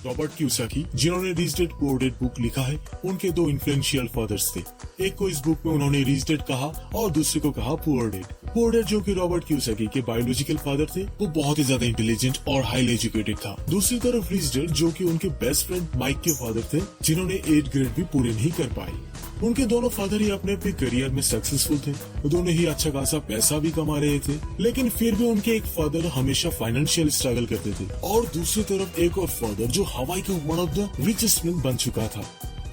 Robert Kiyosaki, जिन्होंने rich dad poor dad book लिखा है, उनके दो इन्फ्लुएंशियल फादर्स थे। एक को इस बुक में उन्होंने रिच डैड कहा और दूसरे को कहा पुअर डैड। पुअर डैड, जो कि रॉबर्ट क्यूसाकी के बायोलॉजिकल फादर थे, वो बहुत ही ज्यादा इंटेलिजेंट और हाईली एजुकेटेड था। दूसरी तरफ रिच डैड, जो कि उनके बेस्ट फ्रेंड माइक के फादर थे, जिन्होंने 8th ग्रेड भी पूरे नहीं कर पाए। उनके दोनों फादर ही अपने अपने करियर में सक्सेसफुल थे, दोनों ही अच्छा खासा पैसा भी कमा रहे थे, लेकिन फिर भी उनके एक फादर हमेशा फाइनेंशियल स्ट्रगल करते थे और दूसरी तरफ एक और फादर जो हवाई के one of the richest man बन चुका था।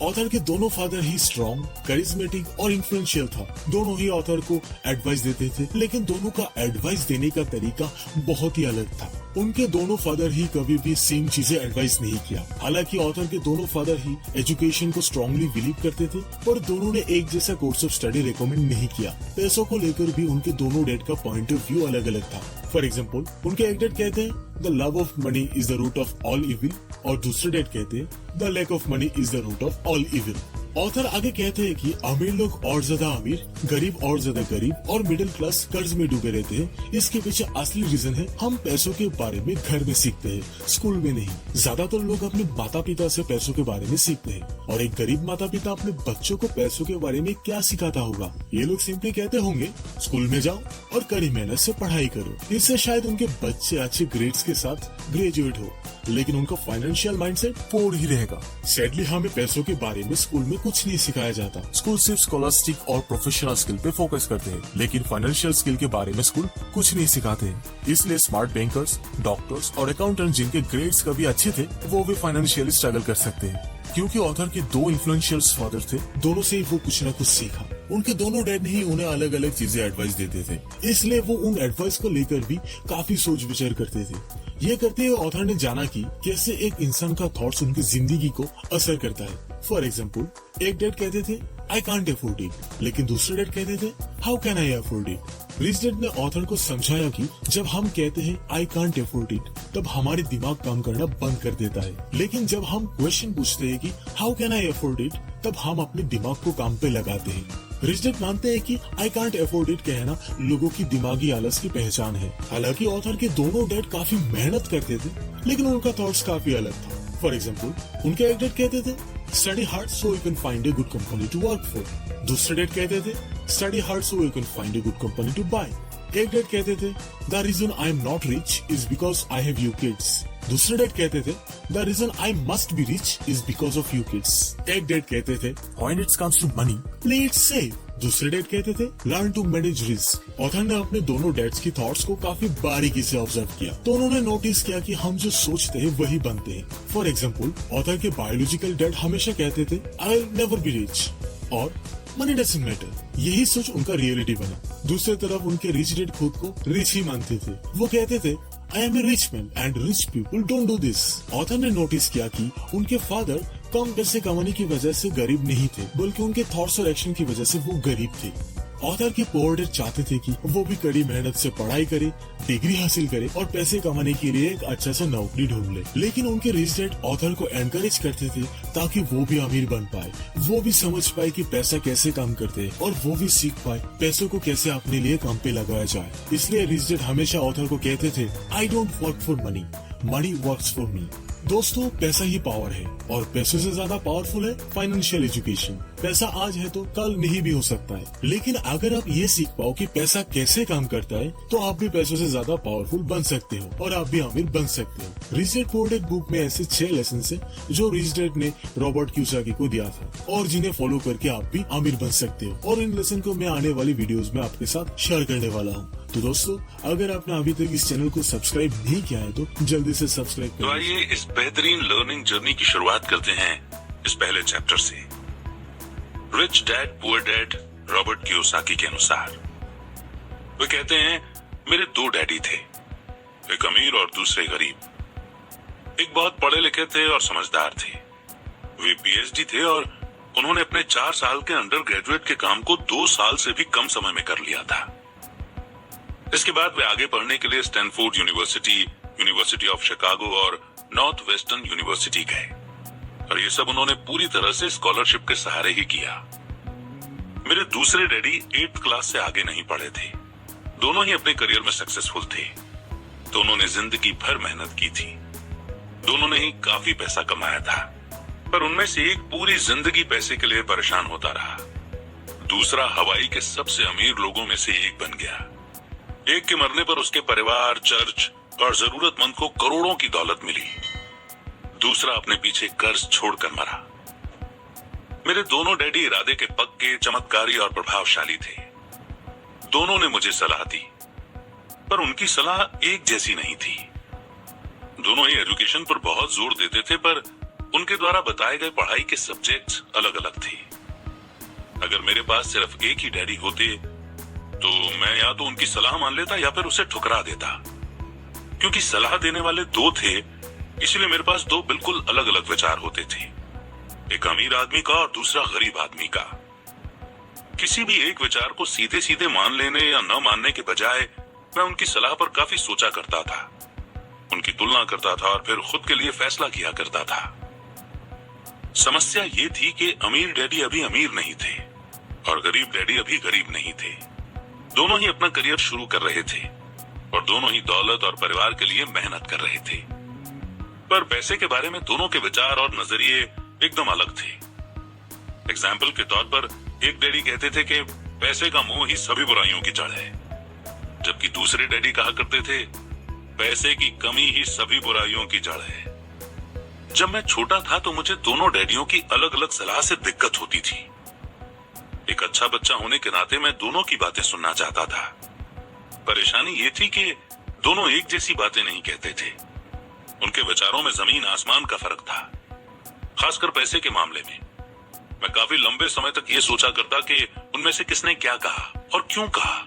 ऑथर के दोनों फादर ही स्ट्रॉन्ग, करिश्मेटिक और इन्फ्लुएंशियल था। दोनों ही ऑथर को एडवाइस देते थे, लेकिन दोनों का एडवाइस देने का तरीका बहुत ही अलग था। उनके दोनों फादर ही कभी भी सेम चीजें एडवाइस नहीं किया। हालांकि ऑथर के दोनों फादर ही एजुकेशन को स्ट्रांगली बिलीव करते थे, पर दोनों ने एक जैसा कोर्स ऑफ स्टडी रिकमेंड नहीं किया। पैसों को लेकर भी उनके दोनों डैड का पॉइंट ऑफ व्यू अलग अलग था। फॉर एग्जाम्पल, उनके एक डैड कहते हैं the love of money is the root of all evil, और दूसरे डैड कहते हैं the lack of money is the root of all evil. Author आगे कहते हैं कि अमीर लोग और ज्यादा अमीर, गरीब और ज्यादा गरीब और मिडिल क्लास कर्ज में डूबे रहते हैं। इसके पीछे असली रीजन है हम पैसों के बारे में घर में सीखते हैं, स्कूल में नहीं। ज्यादातर लोग अपने माता पिता से पैसों के बारे में सीखते हैं, और एक गरीब माता पिता अपने बच्चों को पैसों के बारे में क्या सिखाता होगा? ये लोग सिंपली कहते होंगे स्कूल में जाओ और कड़ी मेहनत से पढ़ाई करो, इससे शायद उनके बच्चे अच्छे ग्रेड्स के साथ ग्रेजुएट हो, लेकिन उनका फाइनेंशियल माइंडसेट पोर ही रहेगा। सैडली हमें पैसों के बारे में स्कूल में कुछ नहीं सिखाया जाता। स्कूल सिर्फ स्कॉलस्टिक और प्रोफेशनल स्किल पे फोकस करते हैं, लेकिन फाइनेंशियल स्किल के बारे में स्कूल कुछ नहीं सिखाते हैं। इसलिए स्मार्ट बैंकर्स, डॉक्टर्स और अकाउंटेंट जिनके ग्रेड्स कभी अच्छे थे, वो भी फाइनेंशियली स्ट्रगल कर सकते हैं। क्योंकि ऑथर के दो इन्फ्लुएंशियल फादर थे, दोनों से ही वो कुछ न कुछ सीखा। उनके दोनों डैड ही उन्हें अलग अलग चीजें एडवाइस देते थे, इसलिए वो उन एडवाइस को लेकर भी काफी सोच विचार करते थे। ये करते हुए ऑथर ने जाना कि कैसे एक इंसान का थॉट्स उनकी जिंदगी को असर करता है। फॉर एग्जाम्पल, एक डैड कहते थे आई कांट अफोर्ड इट, लेकिन दूसरे डैड कहते थे how can I afford it. Rich dad ने ऑथर को समझाया कि जब हम कहते हैं आई कांट अफोर्ड इट, तब हमारे दिमाग काम करना बंद कर देता है, लेकिन जब हम क्वेश्चन पूछते हैं कि how can I afford it, तब हम अपने दिमाग को काम पे लगाते हैं। रिच डैड मानते हैं कि आई कांट अफोर्ड इट कहना लोगों की दिमागी आलस की पहचान है। हालांकि ऑथर के दोनों डैड काफी मेहनत करते थे, लेकिन उनका थॉट्स काफी अलग था। फॉर एग्जाम्पल, उनके एक डैड कहते थे study hard so you can find a good company to work for. दूसरे डैड कहते थे study hard so you can find a good company to buy. एक डैड कहते थे the reason I am not rich is because I have you kids. दूसरे dad कहते थे the reason I must be rich is because of you kids. एक dad कहते थे when it comes to money play it safe. दूसरे dad कहते थे learn to manage risk. Author ने अपने दोनों डैड्स की थॉट्स को काफी बारीकी से ऑब्जर्व किया, तो उन्होंने नोटिस किया कि हम जो सोचते हैं वही बनते हैं। फॉर एग्जाम्पल, ऑथर के बायोलॉजिकल डैड हमेशा कहते थे I will never be rich और मनी डजंट मैटर। यही सोच उनका रियलिटी बना। दूसरी तरफ उनके रिच डैड खुद को रिच ही मानते थे। वो कहते थे I am a rich man and rich people don't do this. Author ने नोटिस किया कि उनके फादर कम पैसे कमाने की वजह से गरीब नहीं थे, बल्कि उनके थॉट्स और एक्शन की वजह से वो गरीब थे। ऑथर के पुअर डैड चाहते थे कि वो भी कड़ी मेहनत से पढ़ाई करे, डिग्री हासिल करे और पैसे कमाने के लिए एक अच्छा सा नौकरी ढूंढ ले। लेकिन उनके रिच डैड ऑथर को एनकरेज करते थे ताकि वो भी अमीर बन पाए, वो भी समझ पाए कि पैसा कैसे काम करते हैं और वो भी सीख पाए पैसों को कैसे अपने लिए काम पे लगाया जाए। इसलिए रिच डैड हमेशा ऑथर को कहते थे I don't work for money, money works for me. दोस्तों, पैसा ही पावर है और पैसों से ज्यादा पावरफुल है फाइनेंशियल एजुकेशन। पैसा आज है तो कल नहीं भी हो सकता है, लेकिन अगर आप ये सीख पाओ कि पैसा कैसे काम करता है, तो आप भी पैसों से ज्यादा पावरफुल बन सकते हो और आप भी अमीर बन सकते हो। Rich dad poor dad book में ऐसे 6 लेसन है जो रिच डैड ने रॉबर्ट क्यूसाकी को दिया था और जिन्हें फॉलो करके आप भी अमीर बन सकते हो। और इन लेसन को मैं आने वाली वीडियोस में आपके साथ शेयर करने वाला हूँ। तो दोस्तों, अगर आपने अभी तक इस चैनल को सब्सक्राइब नहीं किया है तो जल्दी से सब्सक्राइब करें। तो आइए इस बेहतरीन लर्निंग जर्नी की शुरुआत करते हैं इस पहले चैप्टर से। Rich dad poor dad Robert Kiyosaki के अनुसार वे कहते हैं मेरे 2 डैडी थे, एक अमीर और दूसरे गरीब। एक बहुत पढ़े लिखे थे और समझदार थे। वे पीएचडी थे और उन्होंने अपने 4 साल के अंडर ग्रेजुएट के काम को 2 साल से भी कम समय में कर लिया था। इसके बाद वे आगे पढ़ने के लिए Stanford university, university of Chicago और नॉर्थ वेस्टर्न यूनिवर्सिटी गए और ये सब उन्होंने पूरी तरह से स्कॉलरशिप के सहारे ही किया। मेरे दूसरे डैडी 8th क्लास से आगे नहीं पढ़े थे। दोनों ही अपने करियर में सक्सेसफुल थे। दोनों ने जिंदगी भर मेहनत की थी। दोनों ने ही काफी पैसा कमाया था, पर उनमें से एक पूरी जिंदगी पैसे के लिए परेशान होता रहा। दूसरा हवाई के सबसे अमीर लोगों में से एक बन गया। एक के मरने पर उसके परिवार, चर्च और जरूरतमंद को करोड़ों की दौलत मिली। दूसरा अपने पीछे कर्ज छोड़कर मरा। मेरे दोनों डैडी इरादे के पक्के, चमत्कारी और प्रभावशाली थे। दोनों ने मुझे सलाह दी, पर उनकी सलाह एक जैसी नहीं थी। दोनों ही एजुकेशन पर बहुत जोर देते थे, पर उनके द्वारा बताए गए पढ़ाई के सब्जेक्ट्स अलग अलग थे। अगर मेरे पास सिर्फ एक ही डैडी होते तो मैं या तो उनकी सलाह मान लेता या फिर उसे ठुकरा देता। क्योंकि सलाह देने वाले दो थे, इसलिए मेरे पास दो बिल्कुल अलग अलग विचार होते थे, एक अमीर आदमी का और दूसरा गरीब आदमी का। किसी भी एक विचार को सीधे सीधे मान लेने या न मानने के बजाय मैं उनकी सलाह पर काफी सोचा करता था, उनकी तुलना करता था और फिर खुद के लिए फैसला किया करता था। समस्या ये थी कि अमीर डैडी अभी अमीर नहीं थे और गरीब डैडी अभी गरीब नहीं थे। दोनों ही अपना करियर शुरू कर रहे थे और दोनों ही दौलत और परिवार के लिए मेहनत कर रहे थे, पर पैसे के बारे में दोनों के विचार और नजरिए एकदम अलग थे। एग्जाम्पल के तौर पर एक डैडी कहते थे कि पैसे का मोह ही सभी बुराइयों की जड़ है, जबकि दूसरे डैडी कहा करते थे पैसे की कमी ही सभी बुराइयों की जड़ है। जब मैं छोटा था तो मुझे दोनों डैडियों की अलग अलग सलाह से दिक्कत होती थी। एक अच्छा बच्चा होने के नाते मैं दोनों की बातें सुनना चाहता था। परेशानी ये थी कि दोनों एक जैसी बातें नहीं कहते थे। उनके विचारों में जमीन आसमान का फर्क था, खासकर पैसे के मामले में। मैं काफी लंबे समय तक ये सोचा करता कि उनमें से किसने क्या कहा और क्यों कहा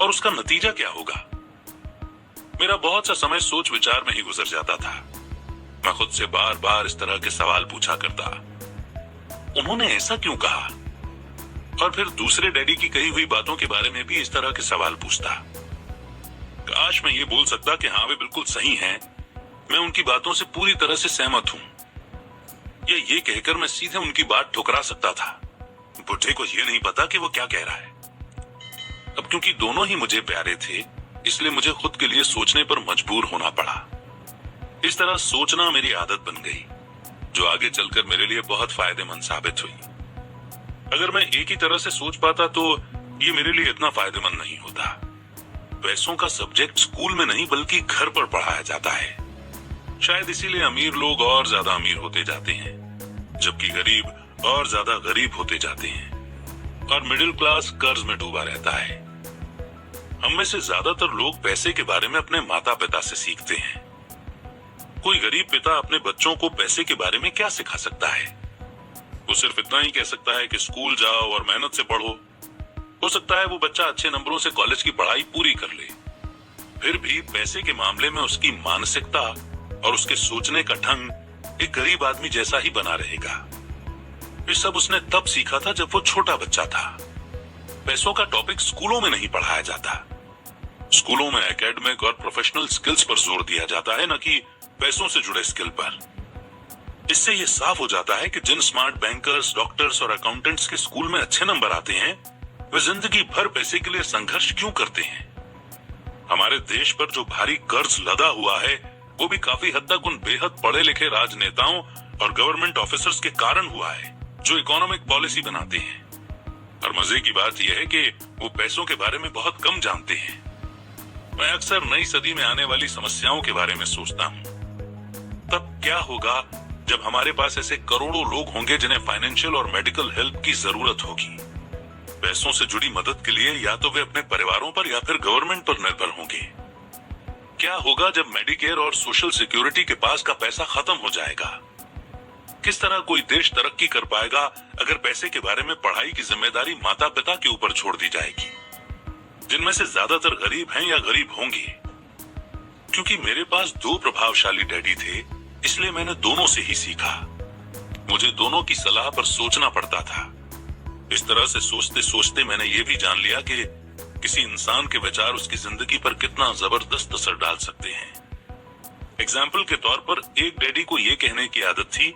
और उसका नतीजा क्या होगा। मेरा बहुत सा समय सोच विचार में ही गुजर जाता था। मैं खुद से बार बार इस तरह के सवाल पूछा करता, उन्होंने ऐसा क्यों कहा? और फिर दूसरे डैडी की कही हुई बातों के बारे में भी इस तरह के सवाल पूछता। काश मैं ये बोल सकता कि हाँ वे बिल्कुल सही हैं, मैं उनकी बातों से पूरी तरह से सहमत हूं। ये कहकर मैं सीधे उनकी बात ठुकरा सकता था। बुढ़े को ये नहीं पता कि वो क्या कह रहा है। अब क्योंकि दोनों ही मुझे प्यारे थे, इसलिए मुझे खुद के लिए सोचने पर मजबूर होना पड़ा। इस तरह सोचना मेरी आदत बन गई, जो आगे चलकर मेरे लिए बहुत फायदेमंद साबित हुई। अगर मैं एक ही तरह से सोच पाता तो ये मेरे लिए इतना फायदेमंद नहीं होता। पैसों का सब्जेक्ट स्कूल में नहीं बल्कि घर पर पढ़ाया जाता है। शायद इसीलिए अमीर लोग और ज्यादा अमीर होते जाते हैं, जबकि गरीब और ज्यादा गरीब होते जाते हैं और मिडिल क्लास कर्ज में डूबा रहता है। हम में से ज्यादातर लोग पैसे के बारे में अपने माता पिता से सीखते हैं। कोई गरीब पिता अपने बच्चों को पैसे के बारे में क्या सिखा सकता है? वो सिर्फ इतना ही कह सकता है कि स्कूल जाओ और मेहनत से पढ़ो। हो सकता है वो बच्चा अच्छे नंबरों से कॉलेज की पढ़ाई पूरी कर ले, फिर भी पैसे के मामले में उसकी मानसिकता और उसके सोचने का ढंग एक गरीब आदमी जैसा ही बना रहेगा। ये सब उसने तब सीखा था जब वो छोटा बच्चा था। पैसों का टॉपिक स्कूलों में नहीं पढ़ाया जाता। स्कूलों में एकेडमिक और प्रोफेशनल स्किल्स पर जोर दिया जाता है, न कि पैसों से जुड़े स्किल पर। इससे ये साफ हो जाता है कि जिन स्मार्ट बैंकर्स, डॉक्टर्स और अकाउंटेंट्स के स्कूल में अच्छे नंबर आते हैं, वे जिंदगी भर पैसे के लिए संघर्ष क्यों करते हैं। हमारे देश पर जो भारी कर्ज लदा हुआ है, वो भी काफी हद तक उन बेहद पढ़े लिखे राजनेताओं और गवर्नमेंट ऑफिसर्स के कारण हुआ है, जो इकोनॉमिक पॉलिसी बनाते हैं। और मजे की बात यह है कि वो पैसों के बारे में बहुत कम जानते हैं। मैं अक्सर नई सदी में आने वाली समस्याओं के बारे में सोचता हूँ। तब क्या होगा जब हमारे पास ऐसे करोड़ों लोग होंगे जिन्हें फाइनेंशियल और मेडिकल हेल्प की जरूरत होगी। पैसों से जुड़ी मदद के लिए या तो वे अपने परिवारों पर या फिर गवर्नमेंट पर निर्भर होंगे। क्या होगा जब मेडिकेयर और सोशल सिक्योरिटी के पास का पैसा खत्म हो जाएगा? किस तरह कोई देश तरक्की कर पाएगा अगर पैसे के बारे में पढ़ाई की जिम्मेदारी माता पिता के ऊपर छोड़ दी जाएगी, जिनमें से ज्यादातर गरीब हैं या गरीब होंगे। क्योंकि मेरे पास दो प्रभावशाली डैडी थे, इसलिए मैंने दोनों से ही सीखा। मुझे दोनों की सलाह पर सोचना पड़ता था। इस तरह से सोचते सोचते मैंने ये भी जान लिया कि किसी इंसान के विचार उसकी जिंदगी पर कितना जबरदस्त असर डाल सकते हैं। एग्जाम्पल के तौर पर एक डैडी को यह कहने की आदत थी,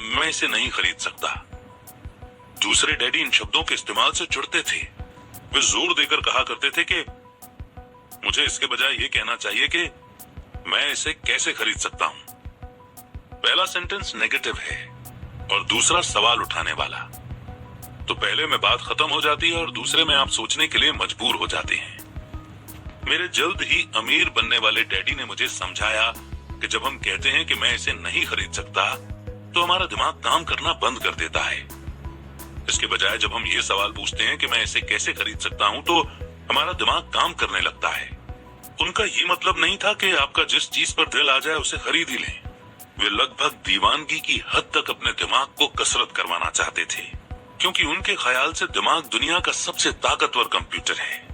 मैं इसे नहीं खरीद सकता। दूसरे डैडी इन शब्दों के इस्तेमाल से चिढ़ते थे। वे जोर देकर कहा करते थे कि मुझे इसके बजाय ये कहना चाहिए कि मैं इसे कैसे खरीद सकता हूं। पहला सेंटेंस नेगेटिव है और दूसरा सवाल उठाने वाला। तो पहले में बात खत्म हो जाती है और दूसरे में आप सोचने के लिए मजबूर हो जाते हैं। मेरे जल्द ही अमीर बनने वाले डैडी ने मुझे समझाया कि जब हम कहते हैं कि मैं इसे नहीं खरीद सकता तो हमारा दिमाग काम करना बंद कर देता है। इसके बजाय जब हम ये सवाल पूछते हैं कि मैं इसे कैसे खरीद सकता हूं तो हमारा दिमाग काम करने लगता है। उनका ये मतलब नहीं था कि आपका जिस चीज पर दिल आ जाए उसे खरीद ही लें। वे लगभग दीवानगी की हद तक अपने दिमाग को कसरत करवाना चाहते थे, क्योंकि उनके ख्याल से दिमाग दुनिया का सबसे ताकतवर कंप्यूटर है।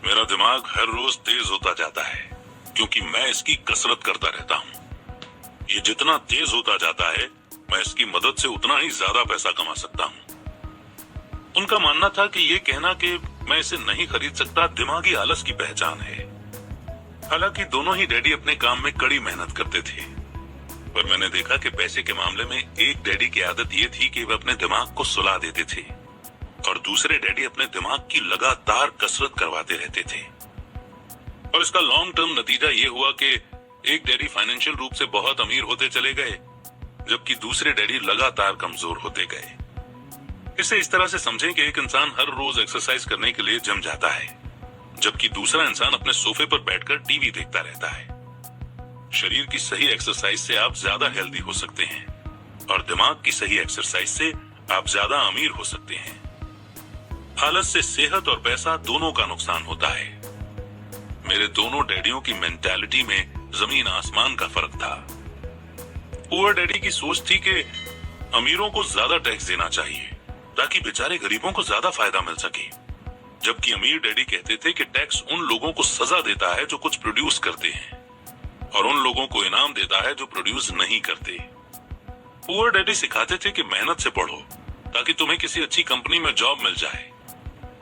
मेरा दिमाग हर रोज तेज होता जाता है क्योंकि मैं इसकी कसरत करता रहता हूँ। ये जितना तेज होता जाता है मैं इसकी मदद से उतना ही ज्यादा पैसा कमा सकता हूँ। उनका मानना था कि ये कहना कि मैं इसे नहीं खरीद सकता दिमागी आलस की पहचान है। हालांकि दोनों ही डैडी अपने काम में कड़ी मेहनत करते थे, पर मैंने देखा कि पैसे के मामले में एक डैडी की आदत ये थी कि वे अपने दिमाग को सुला देते थे और दूसरे डैडी अपने दिमाग की लगातार कसरत करवाते रहते थे। और इसका लॉन्ग टर्म नतीजा ये हुआ कि एक डैडी फाइनेंशियल रूप से बहुत अमीर होते चले गए, जबकि दूसरे डैडी लगातार कमजोर होते गए। इसे इस तरह से समझें कि एक इंसान हर रोज एक्सरसाइज करने के लिए जिम जाता है, जबकि दूसरा इंसान अपने सोफे पर बैठकर टीवी देखता रहता है। शरीर की सही एक्सरसाइज से आप ज्यादा हेल्दी हो सकते हैं और दिमाग की सही एक्सरसाइज से आप ज्यादा अमीर हो सकते हैं। आलस से सेहत और पैसा दोनों का नुकसान होता है। मेरे दोनों डैडियों की मेंटालिटी में जमीन आसमान का फर्क था। पुअर डैडी की सोच थी कि अमीरों को ज्यादा टैक्स देना चाहिए ताकि बेचारे गरीबों को ज्यादा फायदा मिल सके, जबकि अमीर डैडी कहते थे कि टैक्स उन लोगों को सजा देता है जो कुछ प्रोड्यूस करते हैं और उन लोगों को इनाम देता है जो प्रोड्यूस नहीं करते। पुअर डैडी सिखाते थे कि मेहनत से पढ़ो ताकि तुम्हें किसी अच्छी कंपनी में जॉब मिल जाए,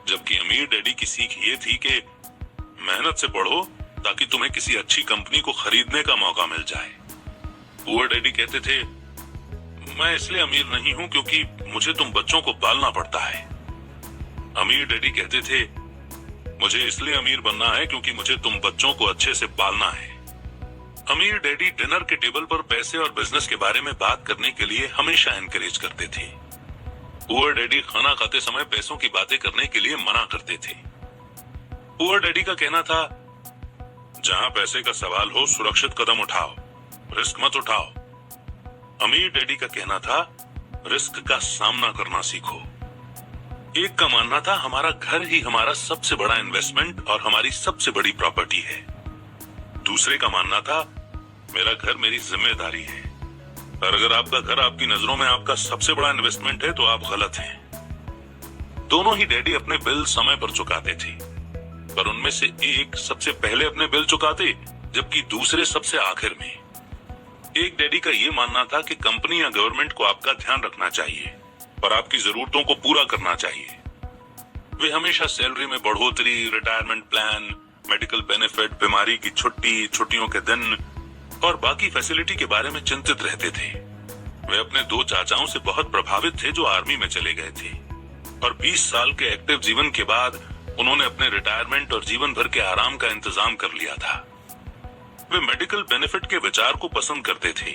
जबकि अमीर डैडी की सीख ये थी कि मेहनत से पढ़ो ताकि तुम्हें किसी अच्छी कंपनी को खरीदने का मौका मिल जाए। पुअर डैडी कहते थे, मैं इसलिए अमीर नहीं हूं क्योंकि मुझे तुम बच्चों को पालना पड़ता है। अमीर डैडी कहते थे, मुझे इसलिए अमीर बनना है क्योंकि मुझे तुम बच्चों को अच्छे से पालना है। अमीर डैडी डिनर के टेबल पर पैसे और बिजनेस के बारे में बात करने के लिए हमेशा एनकरेज करते थे। पुअर डैडी खाना खाते समय पैसों की बातें करने के लिए मना करते थे। पुअर डैडी का कहना था, जहां पैसे का सवाल हो सुरक्षित कदम उठाओ, रिस्क मत उठाओ। अमीर डैडी का कहना था, रिस्क का सामना करना सीखो। एक का मानना था, हमारा घर ही हमारा सबसे बड़ा इन्वेस्टमेंट और हमारी सबसे बड़ी प्रॉपर्टी है। दूसरे का मानना था, मेरा घर मेरी जिम्मेदारी है। और अगर आपका घर आपकी नजरों में आपका सबसे बड़ा इन्वेस्टमेंट है तो आप गलत हैं। दोनों ही डैडी अपने बिल समय पर चुकाते थे, पर उनमें से एक सबसे पहले अपने बिल चुकाते जबकि दूसरे सबसे आखिर में। एक डैडी का ये मानना था कि कंपनी या गवर्नमेंट को आपका ध्यान रखना चाहिए और आपकी जरूरतों को पूरा करना चाहिए। वे हमेशा सैलरी में बढ़ोतरी, रिटायरमेंट प्लान, मेडिकल बेनिफिट, बीमारी की छुट्टी, छुट्टियों के दिन और बाकी फैसिलिटी के बारे में चिंतित रहते थे। वे अपने दो चाचाओं से बहुत प्रभावित थे जो आर्मी में चले गए थे और 20 साल के एक्टिव जीवन के बाद उन्होंने अपने रिटायरमेंट और जीवन भर के आराम का इंतजाम कर लिया था। वे मेडिकल बेनिफिट के विचार को पसंद करते थे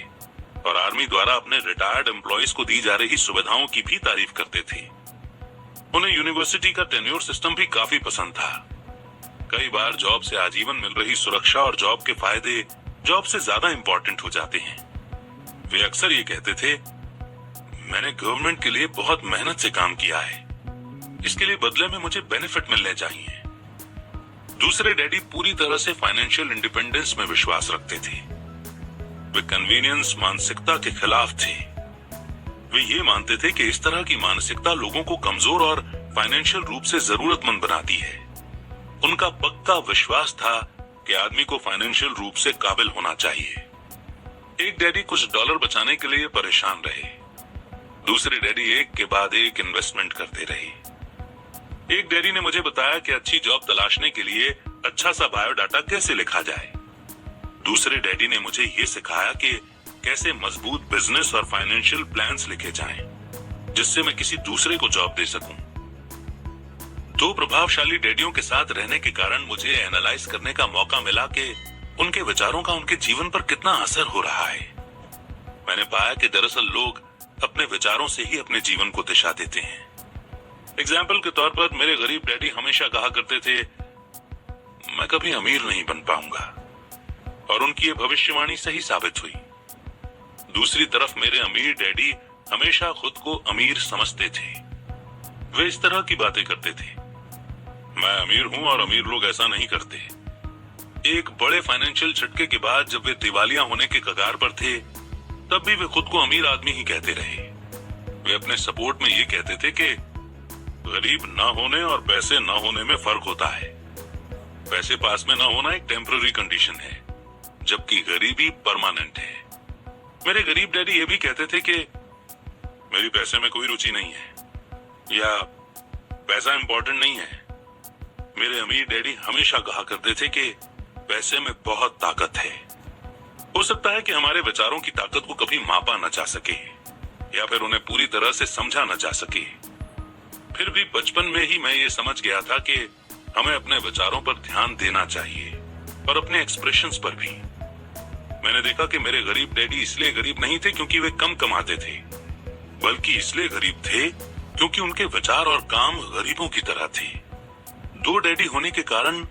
और आर्मी द्वारा अपने रिटायर्ड एम्प्लॉयज को दी जा रही सुविधाओं की भी तारीफ करते थे। उन्हें यूनिवर्सिटी का टेन्योर सिस्टम भी काफी पसंद था। कई बार जॉब से आजीवन मिल रही सुरक्षा और जॉब के फायदे जॉब से ज्यादा इंपॉर्टेंट हो जाते हैं। वे अक्सर ये कहते थे, मैंने गवर्नमेंट के लिए बहुत मेहनत से काम किया है, इसके लिए बदले में मुझे बेनिफिट मिलने चाहिए। दूसरे डैडी पूरी तरह से फाइनेंशियल इंडिपेंडेंस में विश्वास रखते थे। वे कन्वीनियंस मानसिकता के खिलाफ थे। वे ये मानते थे कि इस तरह की मानसिकता लोगों को कमजोर और फाइनेंशियल रूप से जरूरतमंद बनाती है। उनका पक्का विश्वास था कि आदमी को फाइनेंशियल रूप से काबिल होना चाहिए। एक डैडी कुछ डॉलर बचाने के लिए परेशान रहे, दूसरे डैडी एक के बाद एक इन्वेस्टमेंट करते रहे। एक डैडी ने मुझे बताया कि अच्छी जॉब तलाशने के लिए अच्छा सा बायोडाटा कैसे लिखा जाए। दूसरे डैडी ने मुझे ये सिखाया कि कैसे मजबूत बिजनेस और फाइनेंशियल प्लान्स लिखे जाएं, जिससे मैं किसी दूसरे को जॉब दे सकूं। दो प्रभावशाली डैडियों के साथ रहने के कारण मुझे एनालाइज करने का मौका मिला कि उनके विचारों का उनके जीवन पर कितना असर हो रहा है। मैंने पाया कि दरअसल लोग अपने विचारों से ही अपने जीवन को दिशा देते हैं। एग्जाम्पल के तौर पर मेरे गरीब डैडी हमेशा कहा करते थे, मैं कभी अमीर नहीं बन पाऊंगा, और उनकी ये भविष्यवाणी सही साबित हुई। दूसरी तरफ मेरे अमीर डैडी हमेशा खुद को अमीर समझते थे। वे इस तरह की बातें करते थे, मैं अमीर हूं और अमीर लोग ऐसा नहीं करते। एक बड़े फाइनेंशियल झटके के बाद जब वे दिवालिया होने के कगार पर थे, तब भी वे खुद को अमीर आदमी ही कहते रहे। वे अपने सपोर्ट में ये कहते थे कि गरीब न होने और पैसे न होने में फर्क होता है। पैसे पास में न होना एक टेम्पररी कंडीशन है, जबकि गरीबी परमानेंट है। मेरे गरीब डैडी ये भी कहते थे कि मेरी पैसे में कोई रुचि नहीं है, या पैसा इंपॉर्टेंट नहीं है। मेरे अमीर डैडी हमेशा कहा करते थे कि पैसे में बहुत ताकत है। हो सकता है कि हमारे विचारों की ताकत को कभी मापा न जा सके, या फिर उन्हें पूरी तरह से समझा न जा सके। फिर भी बचपन में ही मैं ये समझ गया था कि हमें अपने विचारों पर ध्यान देना चाहिए, और अपने एक्सप्रेशंस पर भी। मैंने देखा कि मेरे गरीब डैडी इसलिए गरीब नहीं थे क्योंकि वे कम कमाते थे, बल्कि इसलिए गरीब थे क्योंकि उनके विचार और काम गरीबों की तरह थे। दो डैडी होने के कारण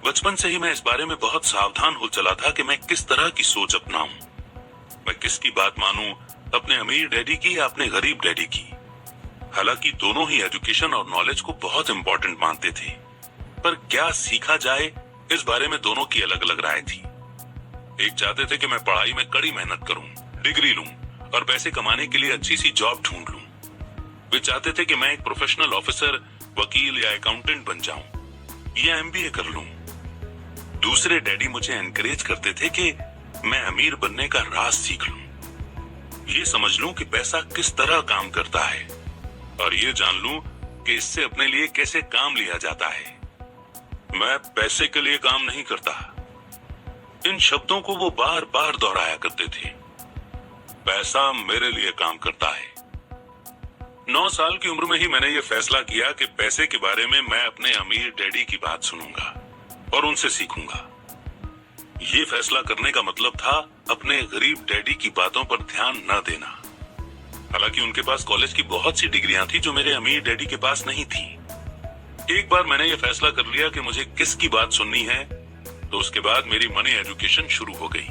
बचपन से ही मैं इस बारे में बहुत सावधान हो चला था कि मैं किस तरह की सोच अपनाऊं। मैं किसकी बात मानूं, अपने अमीर डैडी की या अपने गरीब डैडी की। हालांकि दोनों ही एजुकेशन और नॉलेज को बहुत इंपॉर्टेंट मानते थे, पर क्या सीखा जाए इस बारे में दोनों की अलग अलग राय थी। एक चाहते थे कि मैं पढ़ाई में कड़ी मेहनत करूं, डिग्री लूं और पैसे कमाने के लिए अच्छी सी जॉब ढूंढ लूं। वे चाहते थे कि मैं एक प्रोफेशनल ऑफिसर, वकील या अकाउंटेंट बन जाऊं या एमबीए कर लूं। दूसरे डैडी मुझे एनकरेज करते थे कि मैं अमीर बनने का राज सीख लूं, ये समझ लूं कि पैसा किस तरह काम करता है, और ये जान लूं कि इससे अपने लिए कैसे काम लिया जाता है। मैं पैसे के लिए काम नहीं करता। इन शब्दों को वो बार बार दोहराया करते थे। पैसा मेरे लिए काम करता है। 9 साल की उम्र में ही मैंने ये फैसला किया कि पैसे के बारे में मैं अपने अमीर डैडी की बात सुनूंगा और उनसे सीखूंगा। ये फैसला करने का मतलब था अपने गरीब डैडी की बातों पर ध्यान न देना। हालांकि उनके पास कॉलेज की बहुत सी डिग्रियां थी जो मेरे अमीर डैडी के पास नहीं थी। एक बार मैंने ये फैसला कर लिया कि मुझे किसकी बात सुननी है, तो उसके बाद मेरी मनी एजुकेशन शुरू हो गई।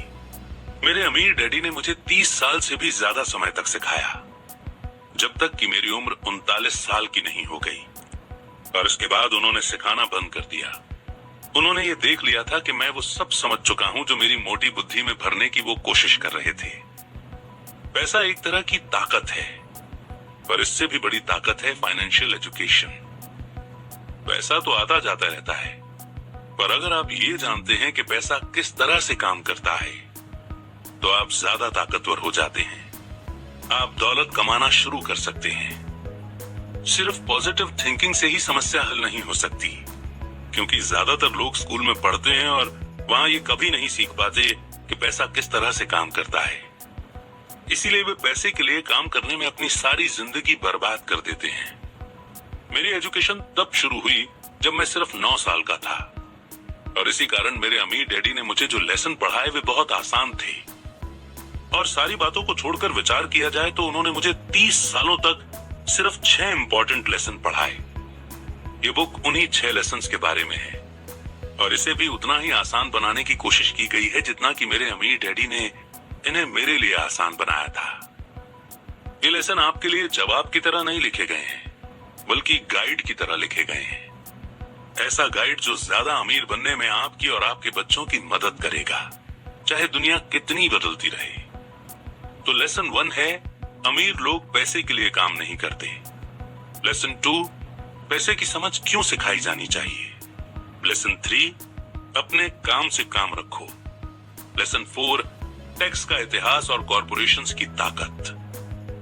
मेरे अमीर डैडी ने मुझे 30 साल से भी ज्यादा समय तक सिखाया, जब तक कि मेरी उम्र 39 साल की नहीं हो गई, और इसके बाद उन्होंने सिखाना बंद कर दिया। उन्होंने ये देख लिया था कि मैं वो सब समझ चुका हूं जो मेरी मोटी बुद्धि में भरने की वो कोशिश कर रहे थे। पैसा एक तरह की ताकत है, पर इससे भी बड़ी ताकत है फाइनेंशियल एजुकेशन। पैसा तो आता जाता रहता है, पर अगर आप ये जानते हैं कि पैसा किस तरह से काम करता है, तो आप ज्यादा ताकतवर हो जाते हैं। आप दौलत कमाना शुरू कर सकते हैं। सिर्फ पॉजिटिव थिंकिंग से ही समस्या हल नहीं हो सकती, क्योंकि ज्यादातर लोग स्कूल में पढ़ते हैं और वहां ये कभी नहीं सीख पाते कि पैसा किस तरह से काम करता है। इसीलिए वे पैसे के लिए काम करने में अपनी सारी जिंदगी बर्बाद कर देते हैं। मेरी एजुकेशन तब शुरू हुई जब मैं सिर्फ 9 साल का था, और इसी कारण मेरे अमीर डैडी ने मुझे जो लेसन पढ़ाए वे बहुत आसान थे। और सारी बातों को छोड़कर विचार किया जाए तो उन्होंने मुझे 30 सालों तक सिर्फ 6 इंपॉर्टेंट लेसन पढ़ाए। ये बुक उन्हीं 6 लेसन्स के बारे में है, और इसे भी उतना ही आसान बनाने की कोशिश की गई है जितना कि मेरे अमीर डैडी ने इन्हें मेरे लिए आसान बनाया था। ये लेसन आपके लिए जवाब की तरह नहीं लिखे गए हैं, बल्कि गाइड की तरह लिखे गए हैं। ऐसा गाइड जो ज्यादा अमीर बनने में आपकी और आपके बच्चों की मदद करेगा, चाहे दुनिया कितनी बदलती रहे। तो लेसन 1 है, अमीर लोग पैसे के लिए काम नहीं करते। लेसन 2, पैसे की समझ क्यों सिखाई जानी चाहिए। लेसन 3, अपने काम से काम रखो। लेसन 4, टैक्स का इतिहास और कॉरपोरेशंस की ताकत।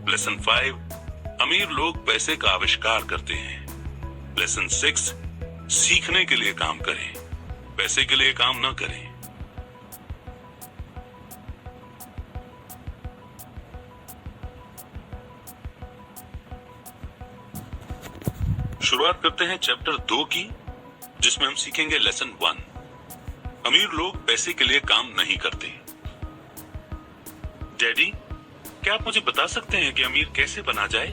लेसन 5, अमीर लोग पैसे का आविष्कार करते हैं। लेसन 6, सीखने के लिए काम करें, पैसे के लिए काम न करें। शुरुआत करते हैं चैप्टर 2 की, जिसमें हम सीखेंगे लेसन 1, अमीर लोग पैसे के लिए काम नहीं करते। डैडी, क्या आप मुझे बता सकते हैं कि अमीर कैसे बना जाए?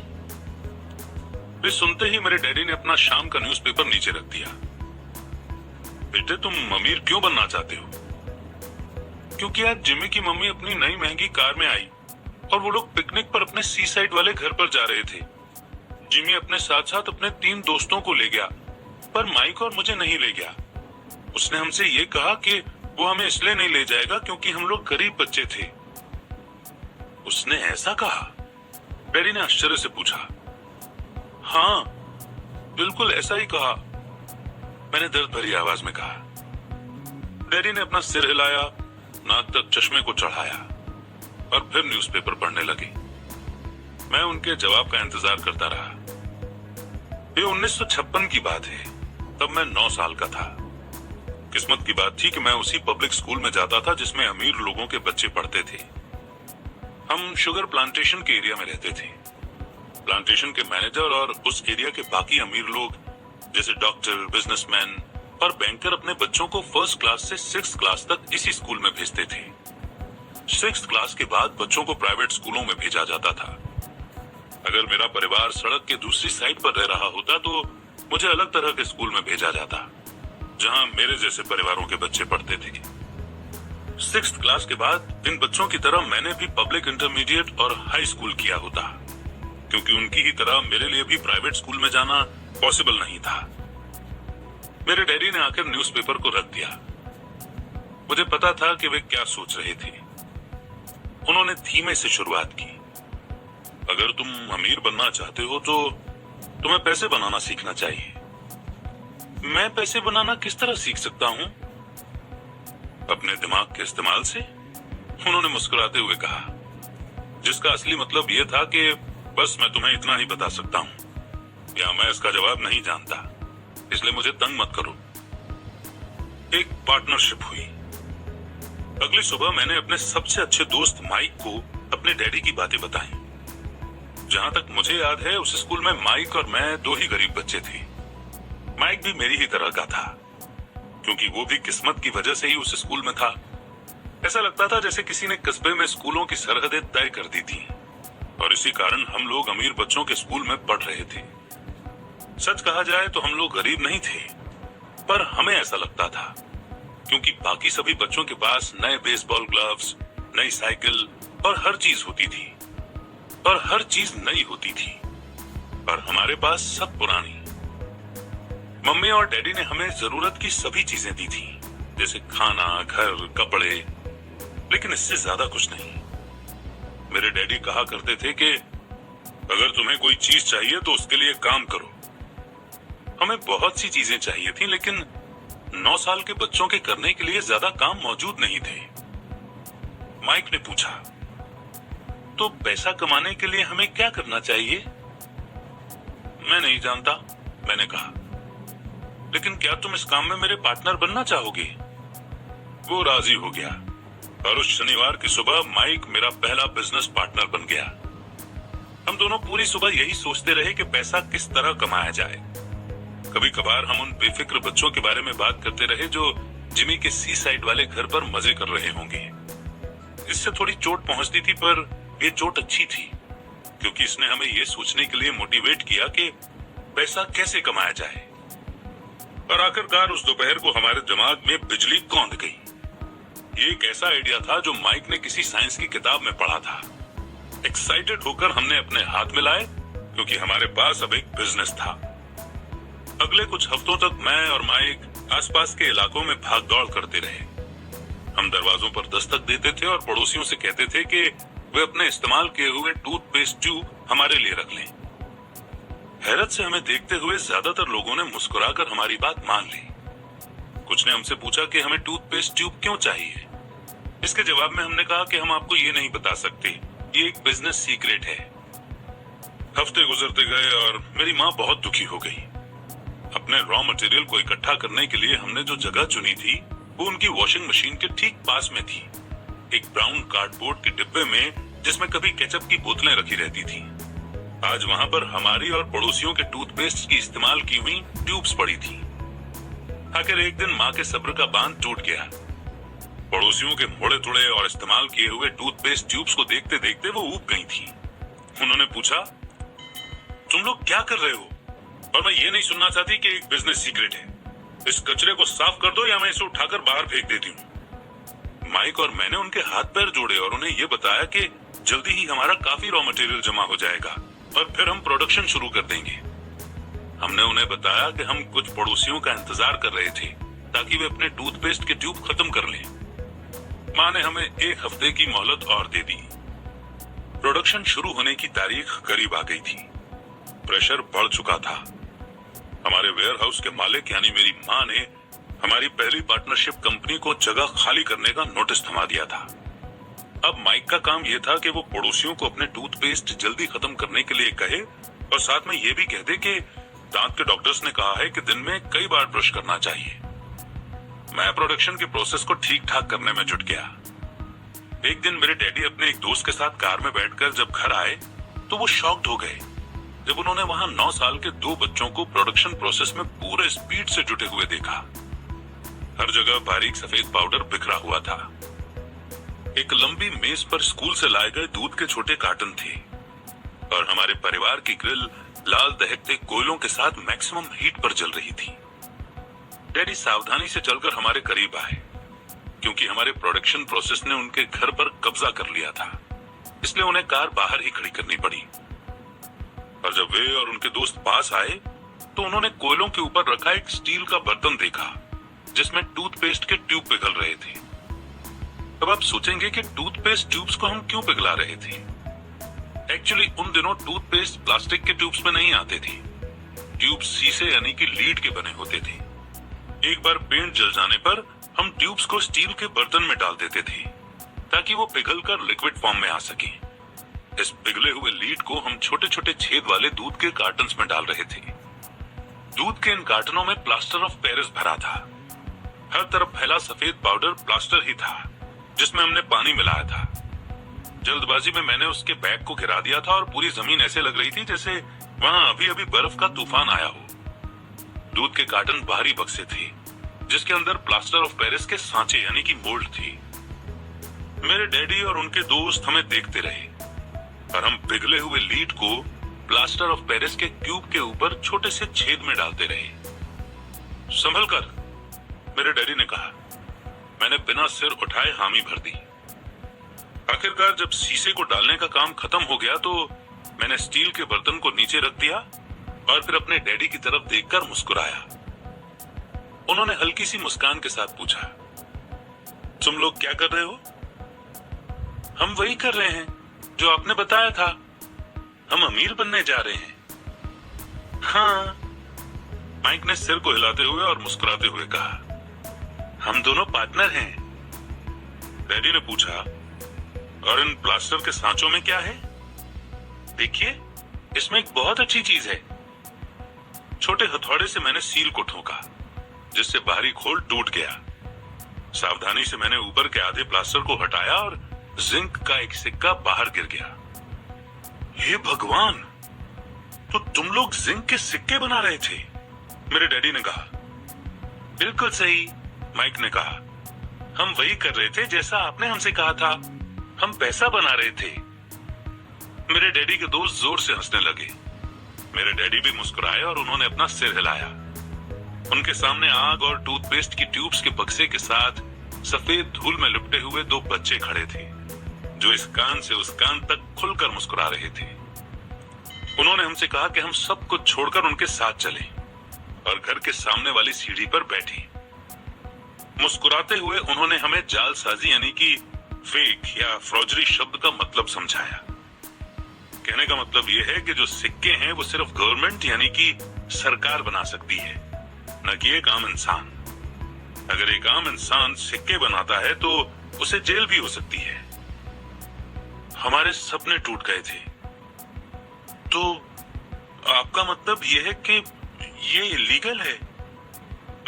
वे सुनते ही मेरे डैडी ने अपना शाम का न्यूज़पेपर नीचे रख दिया। बेटे, तुम अमीर क्यों बनना चाहते हो? क्योंकि आज जिमी की मम्मी अपनी नई महंगी कार में आई और वो लोग पिकनिक पर अपने सी साइड वाले घर पर जा रहे थे। जिमी अपने साथ साथ अपने 3 दोस्तों को ले गया, पर माइक और मुझे नहीं ले गया। उसने हमसे ये कहा कि वो हमें इसलिए नहीं ले जाएगा क्योंकि हम लोग गरीब बच्चे थे। उसने ऐसा कहा? डैडी ने आश्चर्य से पूछा। हाँ, बिल्कुल ऐसा ही कहा, मैंने दर्द भरी आवाज में कहा। डैडी ने अपना सिर हिलाया, नाक तक चश्मे को चढ़ाया और फिर न्यूज़पेपर पढ़ने लगे। मैं उनके जवाब का इंतजार करता रहा। ये 1956 की बात है, तब मैं 9 साल का था। किस्मत की बात थी कि मैं उसी पब्लिक स्कूल में जाता था जिसमें अमीर लोगों के बच्चे पढ़ते थे। हम शुगर प्लांटेशन के एरिया में रहते थे। प्लांटेशन के मैनेजर और उस एरिया के बाकी अमीर लोग जैसे डॉक्टर, बिजनेसमैन और बैंकर अपने बच्चों को 1st क्लास से 6th क्लास तक इसी स्कूल में भेजते थे। 6th क्लास के बाद बच्चों को प्राइवेट स्कूलों में भेजा जाता था। अगर मेरा परिवार सड़क के दूसरी साइड पर रह रहा होता तो मुझे अलग तरह के स्कूल में भेजा जाता, जहां मेरे जैसे परिवारों के बच्चे पढ़ते थे। 6th क्लास के बाद इन बच्चों की तरह मैंने भी पब्लिक इंटरमीडिएट और हाई स्कूल किया होता, क्योंकि उनकी ही तरह मेरे लिए भी प्राइवेट स्कूल में जाना पॉसिबल नहीं था। मेरे डैडी ने आकर न्यूज़पेपर को रख दिया। मुझे पता था कि वे क्या सोच रहे थे। उन्होंने धीमे से शुरुआत की। अगर तुम अमीर बनना चाहते हो तो तुम्हें पैसे बनाना सीखना चाहिए। मैं पैसे बनाना किस तरह सीख सकता हूं? अपने दिमाग के इस्तेमाल से, उन्होंने मुस्कुराते हुए कहा, जिसका असली मतलब यह था कि बस मैं तुम्हें इतना ही बता सकता हूं, या मैं इसका जवाब नहीं जानता, इसलिए मुझे तंग मत करो। एक पार्टनरशिप हुई। अगली सुबह मैंने अपने सबसे अच्छे दोस्त माइक को अपने डैडी की बातें बताई। जहां तक मुझे याद है, उस स्कूल में माइक और मैं 2 ही गरीब बच्चे थे। माइक भी मेरी ही तरह का था, क्योंकि वो भी किस्मत की वजह से ही उस स्कूल में था। ऐसा लगता था जैसे किसी ने कस्बे में स्कूलों की सरहदें तय कर दी थी, और इसी कारण हम लोग अमीर बच्चों के स्कूल में पढ़ रहे थे। सच कहा जाए तो हम लोग गरीब नहीं थे, पर हमें ऐसा लगता था, क्योंकि बाकी सभी बच्चों के पास नए बेसबॉल ग्लव्स, नई साइकिल और हर चीज होती थी, और हर चीज नई होती थी, और हमारे पास सब पुरानी। मम्मी और डैडी ने हमें जरूरत की सभी चीजें दी थी, जैसे खाना, घर, कपड़े, लेकिन इससे ज्यादा कुछ नहीं। मेरे डैडी कहा करते थे कि अगर तुम्हें कोई चीज चाहिए तो उसके लिए काम करो। हमें बहुत सी चीजें चाहिए थी, लेकिन 9 साल के बच्चों के करने के लिए ज्यादा काम मौजूद नहीं थे। माइक ने पूछा, तो पैसा कमाने के लिए हमें क्या करना चाहिए? मैं नहीं जानता, मैंने कहा, लेकिन क्या तुम इस काम में मेरे पार्टनर बनना चाहोगे? वो राजी हो गया, और उस शनिवार की सुबह माइक मेरा पहला बिजनेस पार्टनर बन गया। हम दोनों पूरी सुबह यही सोचते रहे कि पैसा किस तरह कमाया जाए। कभी कभार हम उन बेफिक्र बच्चों के बारे में बात करते रहे जो जिमी के सी साइड वाले घर पर मजे कर रहे होंगे। इससे थोड़ी चोट पहुंचती थी, पर ये चोट अच्छी थी, क्योंकि इसने हमें ये सोचने के लिए मोटिवेट किया कि पैसा कैसे कमाया जाए। और आखिरकार उस दोपहर को हमारे दिमाग में बिजली कौंध गई। ये एक ऐसा आइडिया था जो माइक ने किसी साइंस की किताब में पढ़ा था। एक्साइटेड होकर हमने अपने हाथ मिलाए, क्योंकि हमारे पास अब एक बिजनेस था। अगले कुछ हफ्तों तक मैं और माइक आसपास के इलाकों में भाग दौड़ करते रहे। हम दरवाजों पर दस्तक देते थे और पड़ोसियों से कहते थे कि वे अपने इस्तेमाल किए हुए टूथपेस्ट ट्यूब हमारे लिए रख लें। हैरत से हमें देखते हुए ज्यादातर लोगों ने मुस्कुराकर हमारी बात मान ली। कुछ ने हमसे पूछा कि हमें टूथपेस्ट ट्यूब क्यों चाहिए। इसके जवाब में हमने कहा कि हम आपको ये नहीं बता सकते, ये एक बिजनेस सीक्रेट है। हफ्ते गुजरते गए और मेरी माँ बहुत दुखी हो गई। अपने रॉ मटेरियल को इकट्ठा करने के लिए हमने जो जगह चुनी थी वो उनकी वॉशिंग मशीन के ठीक पास में थी, एक ब्राउन कार्डबोर्ड के डिब्बे में जिसमें कभी केचप की बोतलें रखी रहती थी। आज वहां पर हमारी और पड़ोसियों के टूथपेस्ट की इस्तेमाल की हुई ट्यूब्स पड़ी थी। आखिर एक दिन माँ के सब्र का बांध टूट गया। पड़ोसियों के मोड़े तोड़े और इस्तेमाल किए हुए टूथपेस्ट ट्यूब्स को देखते देखते वो ऊब गई थी। उन्होंने पूछा, तुम लोग क्या कर रहे हो? और मैं ये नहीं सुनना चाहती कि एक बिजनेस सीक्रेट है। इस कचरे को साफ कर दो या मैं इसे उठाकर बाहर फेंक देती हूँ। माइक और मैंने उनके हाथ पैर जोड़े और उन्हें ये बताया कि जल्दी ही हमारा काफी रॉ मटेरियल जमा हो जाएगा और फिर हम प्रोडक्शन शुरू कर देंगे। हमने उन्हें बताया कि हम कुछ पड़ोसियों का इंतजार कर रहे थे ताकि वे अपने टूथपेस्ट के ट्यूब खत्म कर लें। माँ ने हमें 1 हफ्ते की मोहलत और दे दी। प्रोडक्शन शुरू होने की तारीख करीब आ गई थी। प्रेशर बढ़ चुका था। हमारे वेयरहाउस के मालिक यानी मेरी माँ ने हमारी पहली पार्टनरशिप कंपनी को जगह खाली करने का नोटिस थमा दिया था। अब माइक का काम यह था कि वो पड़ोसियों को अपने टूथपेस्ट जल्दी खत्म करने के लिए कहे और साथ में ये भी कह दे कि दांत के डॉक्टर्स ने कहा है कि दिन में कई बार ब्रश करना चाहिए। मैं प्रोडक्शन के प्रोसेस को ठीक ठाक करने में जुट गया। एक दिन मेरे डैडी अपने एक दोस्त के साथ कार में बैठकर जब घर आए तो वो शॉक्ड हो गए जब उन्होंने वहां 9 साल के 2 बच्चों को प्रोडक्शन प्रोसेस में पूरे स्पीड से जुटे हुए देखा। हर जगह बारीक सफेद पाउडर बिखरा हुआ था। एक लंबी मेज पर स्कूल से लाए गए दूध के छोटे कार्टन थे और हमारे परिवार की ग्रिल लाल दहकते कोयलों के साथ मैक्सिमम हीट पर जल रही थी। डैडी सावधानी से चलकर हमारे करीब आए क्योंकि हमारे प्रोडक्शन प्रोसेस ने उनके घर पर कब्जा कर लिया था, इसलिए उन्हें कार बाहर ही खड़ी करनी पड़ी। और जब वे और उनके दोस्त पास आए तो उन्होंने कोयलों के ऊपर रखा एक स्टील का बर्तन देखा जिसमें टूथपेस्ट के ट्यूब पिघल रहे थे। अब आप सोचेंगे कि टूथपेस्ट ट्यूब्स को हम क्यों पिघला रहे थे। एक्चुअली उन दिनों टूथपेस्ट प्लास्टिक के ट्यूब्स में नहीं आते थे। ट्यूब्स शीशे यानी कि लीड के बने होते थे। एक बार पेंट जल जाने पर हम ट्यूब्स को स्टील के बर्तन में डाल देते थे ताकि वो पिघलकर लिक्विड फॉर्म में आ सके। इस पिघले हुए लीड को हम छोटे छोटे छेद वाले दूध के कार्टन्स में डाल रहे थे। दूध के इन कार्टनों में प्लास्टर ऑफ पेरिस भरा था। हर तरफ फैला सफेद पाउडर प्लास्टर ही था जिसमें हमने पानी मिलाया था। जल्दबाजी में मैंने उसके बैग को गिरा दिया था और पूरी जमीन ऐसे लग रही थी जैसे वहां अभी अभी बर्फ का तूफान आया हो। दूध के कार्टन बाहरी बक्से थे जिसके अंदर प्लास्टर ऑफ पेरिस के सांचे यानी कि मोल्ड थी। मेरे डैडी और उनके दोस्त हमें देखते रहे और हम पिघले हुए लीड को प्लास्टर ऑफ पेरिस के ट्यूब के ऊपर छोटे से छेद में डालते रहे। संभल कर, मेरे डैडी ने कहा। मैंने बिना सिर उठाए हामी भर दी। आखिरकार जब शीशे को डालने का काम खत्म हो गया तो मैंने स्टील के बर्तन को नीचे रख दिया और फिर अपने डैडी की तरफ देखकर मुस्कुराया। उन्होंने हल्की सी मुस्कान के साथ पूछा, तुम लोग क्या कर रहे हो? हम वही कर रहे हैं जो आपने बताया था। हम अमीर बनने जा रहे हैं। हाँ, माइक ने सिर को हिलाते हुए और मुस्कुराते हुए कहा। हम दोनों पार्टनर हैं। डैडी ने पूछा, और इन प्लास्टर के सांचों में क्या है? देखिए, इसमें एक बहुत अच्छी चीज है। छोटे हथौड़े से मैंने सील को ठोका जिससे बाहरी खोल टूट गया। सावधानी से मैंने ऊपर के आधे प्लास्टर को हटाया और जिंक का एक सिक्का बाहर गिर गया। हे भगवान, तो तुम लोग जिंक के सिक्के बना रहे थे? मेरे डैडी ने कहा। बिल्कुल सही, माइक ने कहा। हम वही कर रहे थे जैसा आपने हमसे कहा था। हम पैसा बना रहे थे। मेरे डैडी के दोस्त जोर से हंसने लगे। मेरे डैडी भी मुस्कुराए और उन्होंने अपना सिर हिलाया। उनके सामने आग और टूथपेस्ट की ट्यूब्स के बक्से के साथ सफेद धूल में लिपटे हुए 2 बच्चे खड़े थे जो इस कान से उस कान तक खुलकर मुस्कुरा रहे थे। उन्होंने हमसे कहा कि हम सब कुछ छोड़कर उनके साथ चलें और घर के सामने वाली सीढ़ी पर बैठे। मुस्कुराते हुए उन्होंने हमें जालसाजी यानी कि फेक या फ्रॉजरी शब्द का मतलब समझाया। कहने का मतलब यह है कि जो सिक्के हैं वो सिर्फ गवर्नमेंट यानी कि सरकार बना सकती है, न कि एक आम इंसान। अगर एक आम इंसान सिक्के बनाता है तो उसे जेल भी हो सकती है। हमारे सपने टूट गए थे। तो आपका मतलब यह है कि ये इलीगल है?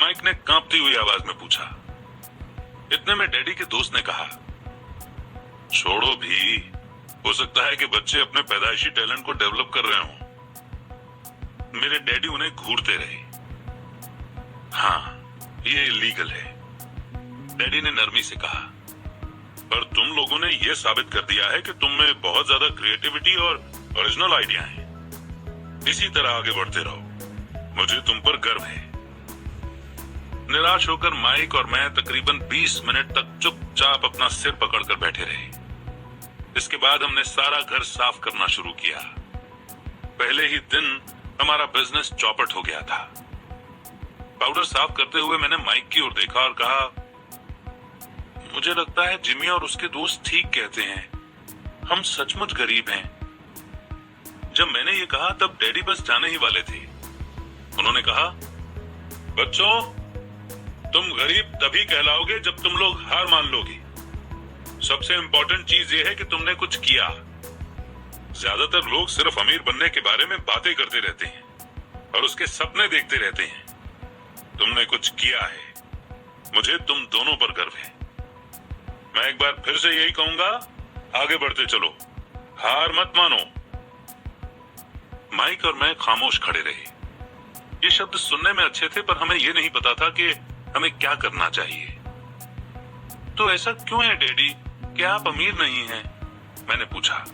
माइक ने कांपती हुई आवाज में पूछा। इतने में डैडी के दोस्त ने कहा, छोड़ो भी, हो सकता है कि बच्चे अपने पैदाइशी टैलेंट को डेवलप कर रहे हों। मेरे डैडी उन्हें घूरते रहे। हाँ, ये इलीगल है, डैडी ने नरमी से कहा। पर तुम लोगों ने यह साबित कर दिया है कि तुम में बहुत ज्यादा क्रिएटिविटी और ओरिजिनल आइडिया है। इसी तरह आगे बढ़ते रहो, मुझे तुम पर गर्व है। निराश होकर माइक और मैं तकरीबन 20 मिनट तक चुपचाप अपना सिर पकड़कर बैठे रहे। इसके बाद हमने सारा घर साफ करना शुरू किया। पहले ही दिन हमारा बिजनेस चौपट हो गया था। पाउडर साफ करते हुए मैंने माइक की ओर देखा और कहा, मुझे लगता है जिमी और उसके दोस्त ठीक कहते हैं, हम सचमुच गरीब हैं। जब मैंने ये कहा तब डैडी बस जाने ही वाले थे। उन्होंने कहा, बच्चों, तुम गरीब तभी कहलाओगे जब तुम लोग हार मान लोगे। सबसे इंपॉर्टेंट चीज ये है कि तुमने कुछ किया। ज्यादातर लोग सिर्फ अमीर बनने के बारे में बातें करते रहते हैं और उसके सपने देखते रहते हैं। तुमने कुछ किया है, मुझे तुम दोनों पर गर्व है। मैं एक बार फिर से यही कहूंगा, आगे बढ़ते चलो, हार मत मानो। माइक और मैं खामोश खड़े रहे। ये शब्द सुनने में अच्छे थे, पर हमें ये नहीं पता था कि हमें क्या करना चाहिए। तो ऐसा क्यों है डैडी, क्या आप अमीर नहीं हैं? मैंने पूछा।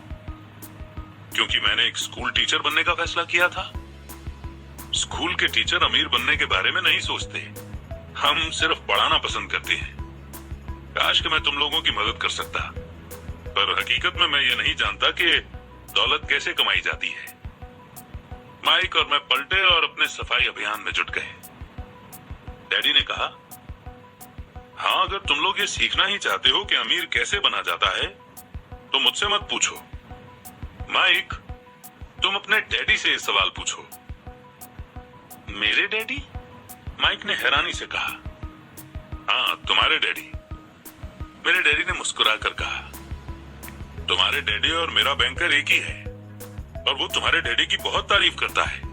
क्योंकि मैंने एक स्कूल टीचर बनने का फैसला किया था। स्कूल के टीचर अमीर बनने के बारे में नहीं सोचते, हम सिर्फ पढ़ाना पसंद करते हैं। काश कि मैं तुम लोगों की मदद कर सकता, पर हकीकत में मैं ये नहीं जानता कि दौलत कैसे कमाई जाती है। माइक और मैं पलटे और अपने सफाई अभियान में जुट गए। डैडी ने कहा, हाँ, अगर तुम लोग ये सीखना ही चाहते हो कि अमीर कैसे बना जाता है तो मुझसे मत पूछो। माइक, तुम अपने डैडी से इस सवाल पूछो। मेरे डैडी? माइक ने हैरानी से कहा। हाँ, तुम्हारे डैडी। मेरे डैडी ने मुस्कुराकर कहा, तुम्हारे डैडी और मेरा बैंकर एक ही है और वो तुम्हारे डैडी की बहुत तारीफ करता है।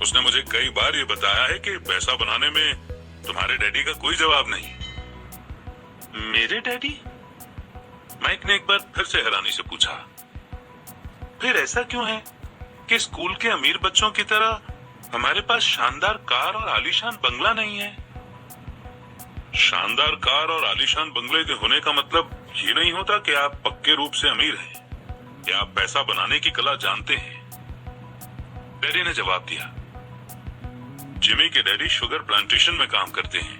उसने मुझे कई बार ये बताया है कि पैसा बनाने में तुम्हारे डैडी का कोई जवाब नहीं। मेरे डैडी? माइक ने एक बार फिर से हैरानी से पूछा। फिर ऐसा क्यों है कि स्कूल के अमीर बच्चों की तरह हमारे पास शानदार कार और आलीशान बंगला नहीं है? शानदार कार और आलीशान बंगले के होने का मतलब ये नहीं होता कि आप पक्के रूप से अमीर हैं या आप पैसा बनाने की कला जानते हैं। डैडी ने जवाब दिया, जिमी के डैडी शुगर प्लांटेशन में काम करते हैं।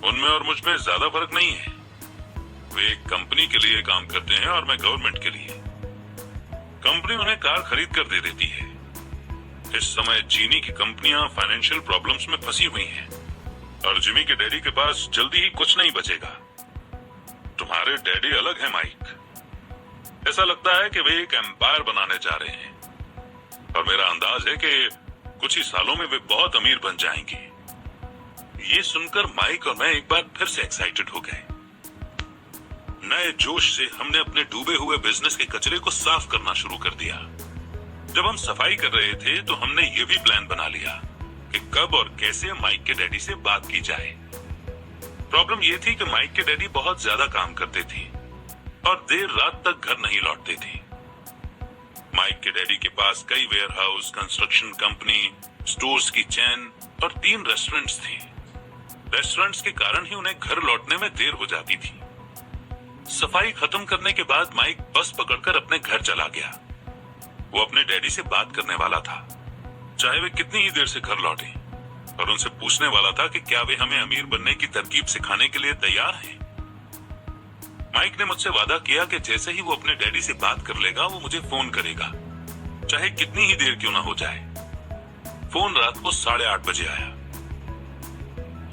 उनमें और मुझ में ज्यादा फर्क नहीं है। वे एक कंपनी के लिए काम करते हैं और मैं गवर्नमेंट के लिए। कंपनी उन्हें कार खरीद कर दे देती है। इस समय चीनी की कंपनियां फाइनेंशियल प्रॉब्लम्स में फंसी हुई हैं और जिमी के डैडी के पास जल्दी ही कुछ नहीं बचेगा। तुम्हारे डैडी अलग है माइक। ऐसा लगता है कि वे एक एम्पायर बनाने जा रहे हैं और मेरा अंदाज है कि कुछ ही सालों में वे बहुत अमीर बन जाएंगे। ये सुनकर माइक और मैं एक बार फिर से एक्साइटेड हो गए। नए जोश से हमने अपने डूबे हुए बिजनेस के कचरे को साफ करना शुरू कर दिया। जब हम सफाई कर रहे थे तो हमने ये भी प्लान बना लिया कि कब और कैसे माइक के डैडी से बात की जाए। प्रॉब्लम ये थी कि माइक के डैडी बहुत ज्यादा काम करते थे और देर रात तक घर नहीं लौटते थे। माइक के डैडी के पास कई warehouse, construction company, stores की चेन और 3 रेस्टोरेंट्स थे। रेस्टोरेंट्स के कारण ही उन्हें घर लौटने में देर हो जाती थी। सफाई खत्म करने के बाद माइक बस पकड़कर अपने घर चला गया। वो अपने डैडी से बात करने वाला था, चाहे वे कितनी ही देर से घर लौटे, और उनसे पूछने वाला था कि क्या वे हमें अमीर बनने की तरकीब सिखाने के लिए तैयार हैं। माइक ने मुझसे वादा किया कि जैसे ही वो अपने डैडी से बात कर लेगा वो मुझे फोन करेगा, चाहे कितनी ही देर क्यों ना हो जाए। फोन रात को 8:30 बजे आया।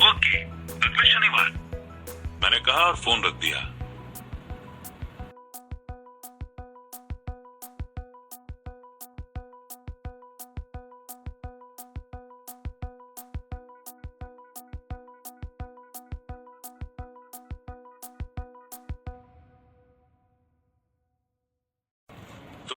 ओके, अगले शनिवार, मैंने कहा और फोन रख दिया।